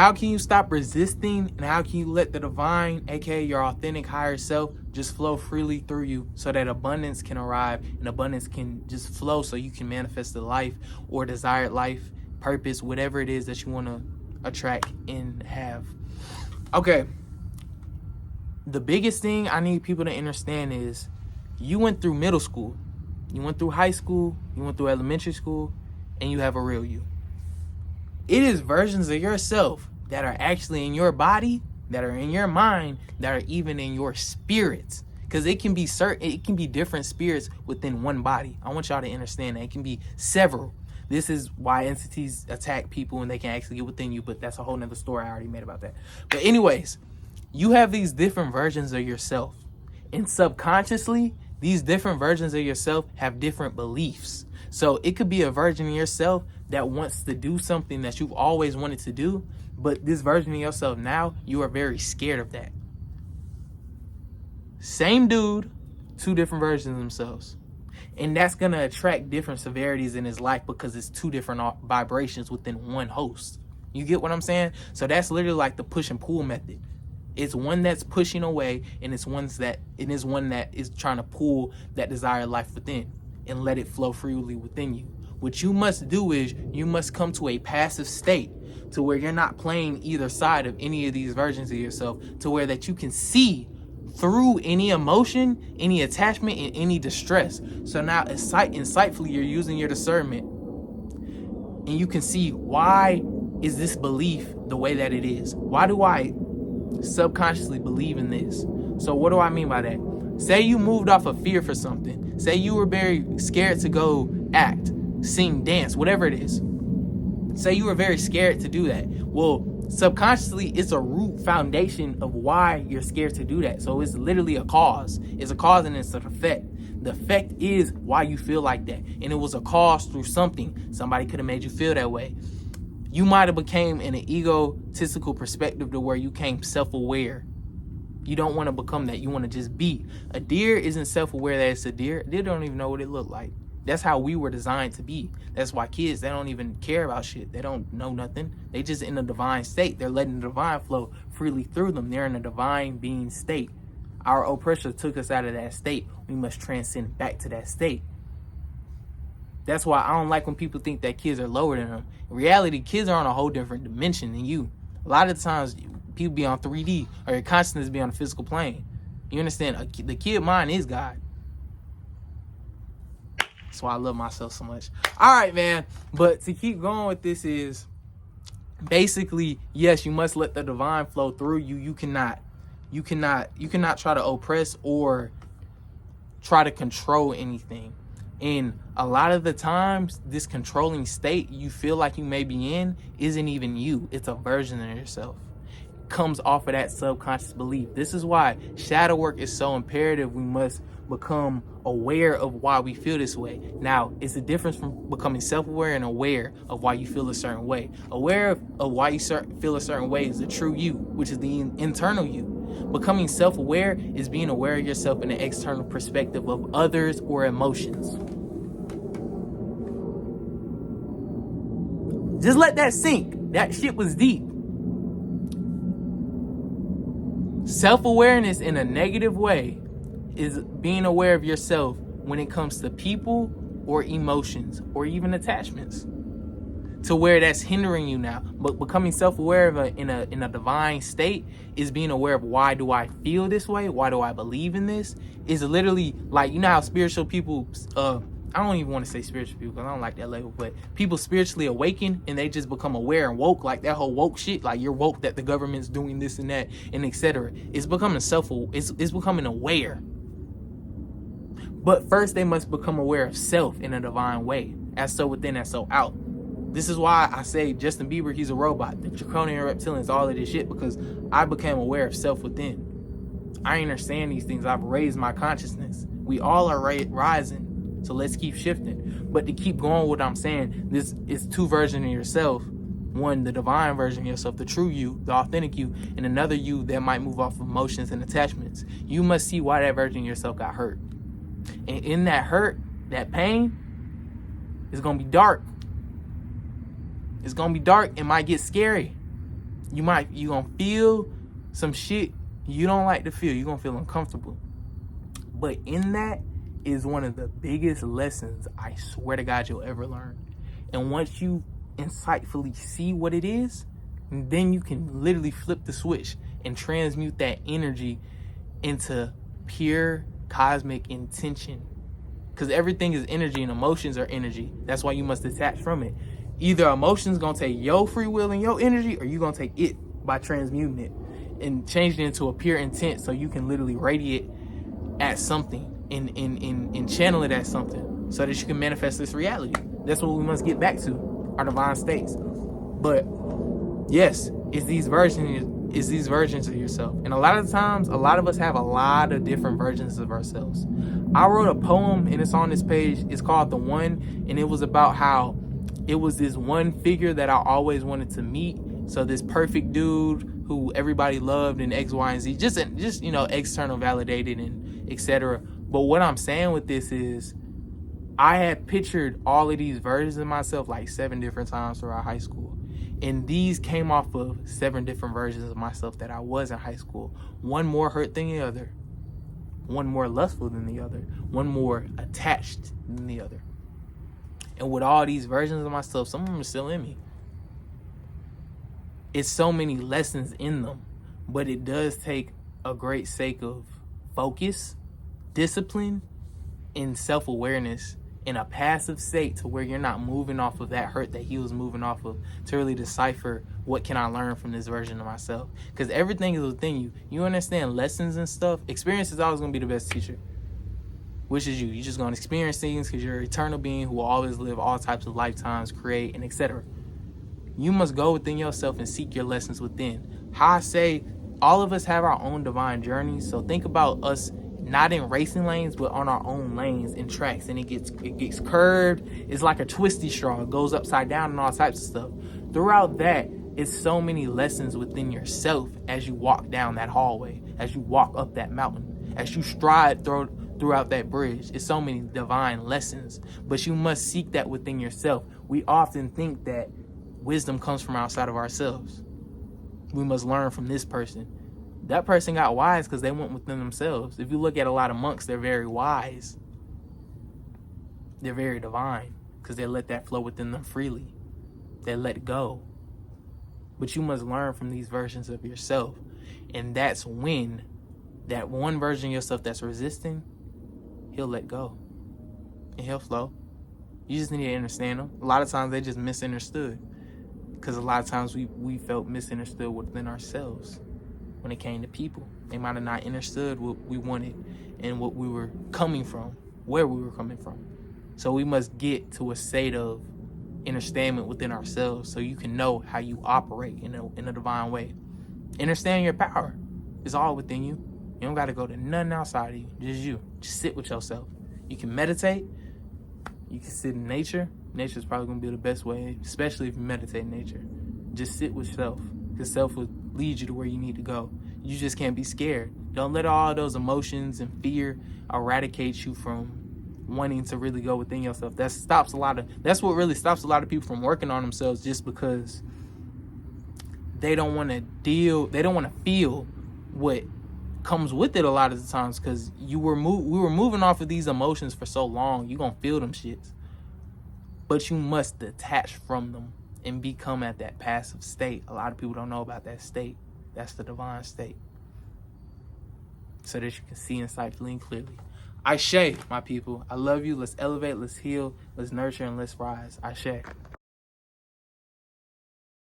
How can you stop resisting, and how can you let the divine, aka your authentic higher self, just flow freely through you so that abundance can arrive and abundance can just flow so you can manifest the life or desired life, purpose, whatever it is that you want to attract and have. Okay. The biggest thing I need people to understand is you went through middle school, you went through high school, you went through elementary school, and you have a real you. It is versions of yourself that are actually in your body, that are in your mind, that are even in your spirits. Because it can be different spirits within one body. I want y'all to understand that it can be several. This is why entities attack people and they can actually get within you, but that's a whole nother story I already made about that. But anyways, you have these different versions of yourself. And subconsciously, these different versions of yourself have different beliefs. So it could be a version of yourself that wants to do something that you've always wanted to do, but this version of yourself now, you are very scared of that. Same dude, two different versions of themselves. And that's going to attract different severities in his life because it's two different vibrations within one host. You get what I'm saying? So that's literally like the push and pull method. It's one that's pushing away, and it's one that is trying to pull that desired life within and let it flow freely within you. What you must do is you must come to a passive state to where you're not playing either side of any of these versions of yourself, to where that you can see through any emotion, any attachment, and any distress. So now insightfully, you're using your discernment, and you can see, why is this belief the way that it is? Why do I subconsciously believe in this? So what do I mean by that? Say you moved off of fear for something. Say you were very scared to go act, sing, dance, whatever it is. Say you were very scared to do that. Well, subconsciously, it's a root foundation of why you're scared to do that. So it's literally a cause. It's a cause and it's an effect. The effect is why you feel like that. And it was a cause through something. Somebody could have made you feel that way. You might have became in an egotistical perspective to where you became self-aware. You don't want to become that. You want to just be. A deer isn't self-aware that it's a deer. They don't even know what it looked like. That's how we were designed to be. That's why kids, they don't even care about shit. They don't know nothing. They just in a divine state. They're letting the divine flow freely through them. They're in a divine being state. Our oppressor took us out of that state. We must transcend back to that state. That's why I don't like when people think that kids are lower than them. In reality, kids are on a whole different dimension than you. A lot of times, people be on 3D, or your consciousness be on a physical plane. You understand? The kid mind is God. That's why I love myself so much. All right, man. But to keep going with this is, basically, yes, you must let the divine flow through you. You cannot try to oppress or try to control anything. And a lot of the times, this controlling state you feel like you may be in isn't even you. It's a version of yourself. It comes off of that subconscious belief. This is why shadow work is so imperative. We must become aware of why we feel this way. Now, it's the difference from becoming self-aware and aware of why you feel a certain way. Aware of why you feel a certain way is the true you, which is the internal you. Becoming self-aware is being aware of yourself in an external perspective of others or emotions. Just let that sink. That shit was deep. Self-awareness in a negative way is being aware of yourself when it comes to people or emotions or even attachments, to where that's hindering you now. But becoming self-aware of in a divine state is being aware of, why do I feel this way? Why do I believe in this? Is literally like, you know how spiritual people, I don't even want to say spiritual people because I don't like that label, but people spiritually awaken and they just become aware and woke, like that whole woke shit, like you're woke that the government's doing this and that and etc. It's becoming it's becoming aware. But first they must become aware of self in a divine way, as so within, as so out. This is why I say Justin Bieber, he's a robot. The draconian reptilians, all of this shit, because I became aware of self within. I understand these things. I've raised my consciousness. We all are rising. So let's keep shifting. But to keep going with what I'm saying, this is two versions of yourself. One, the divine version of yourself, the true you, the authentic you, and another you that might move off of emotions and attachments. You must see why that version of yourself got hurt. And in that hurt, that pain, it's going to be dark. It's going to be dark. It might get scary. You gonna feel some shit you don't like to feel. You're gonna feel uncomfortable. But in that is one of the biggest lessons I swear to God you'll ever learn. And once you insightfully see what it is, then you can literally flip the switch and transmute that energy into pure cosmic intention. Because everything is energy and emotions are energy. That's why you must detach from it. Either emotions gonna take your free will and your energy, or you gonna take it by transmuting it and changing it into a pure intent, so you can literally radiate at something and channel it as something, so that you can manifest this reality. That's what we must get back to, our divine states. But yes, it's these versions of yourself. And a lot of times, a lot of us have a lot of different versions of ourselves. I wrote a poem, and it's on this page. It's called The One, and it was about how it was this one figure that I always wanted to meet. So this perfect dude who everybody loved, and X, Y, and Z, just external validated and etc. But what I'm saying with this is, I had pictured all of these versions of myself like 7 different times throughout high school. And these came off of 7 different versions of myself that I was in high school. One more hurt than the other. One more lustful than the other. One more attached than the other. And with all these versions of myself, some of them are still in me. It's so many lessons in them. But it does take a great sake of focus, discipline, and self-awareness in a passive state, to where you're not moving off of that hurt that he was moving off of, to really decipher what can I learn from this version of myself. Because everything is within you. You understand lessons and stuff. Experience is always going to be the best teacher, which is you. You're just going to experience things because you're an eternal being who will always live all types of lifetimes, create, and etc. You must go within yourself and seek your lessons within. How I say, all of us have our own divine journeys. So think about us not in racing lanes, but on our own lanes and tracks, and it gets curved. It's like a twisty straw. It goes upside down and all types of stuff. Throughout that, it's so many lessons within yourself as you walk down that hallway, as you walk up that mountain, as you stride throughout that bridge. It's so many divine lessons, but you must seek that within yourself. We often think that wisdom comes from outside of ourselves. We must learn from this person. That person got wise because they went within themselves. If you look at a lot of monks, they're very wise. They're very divine because they let that flow within them freely. They let go. But you must learn from these versions of yourself. And that's when that one version of yourself that's resisting, he'll let go. And he'll flow. You just need to understand them. A lot of times they just misunderstood. Because a lot of times we felt misunderstood within ourselves. When it came to people, they might have not understood what we wanted and what we were coming from, where we were coming from. So we must get to a state of understanding within ourselves, so you can know how you operate in a divine way. Understand your power. It's all within you. You don't got to go to nothing outside of you. Just you. Just sit with yourself. You can meditate. You can sit in nature. Nature's probably going to be the best way, especially if you meditate in nature. Just sit with self, because self will lead you to where you need to go. You just can't be scared. Don't let all those emotions and fear eradicate you from wanting to really go within yourself. That's what really stops a lot of people from working on themselves, just because they don't want to feel what comes with it a lot of the times, because we were moving off of these emotions for so long. You're going to feel them shits. But you must detach from them and become at that passive state. A lot of people don't know about that state. That's the divine state. So that you can see insightfully and clearly. Ashe, my people. I love you. Let's elevate, let's heal, let's nurture, and let's rise. Ashe.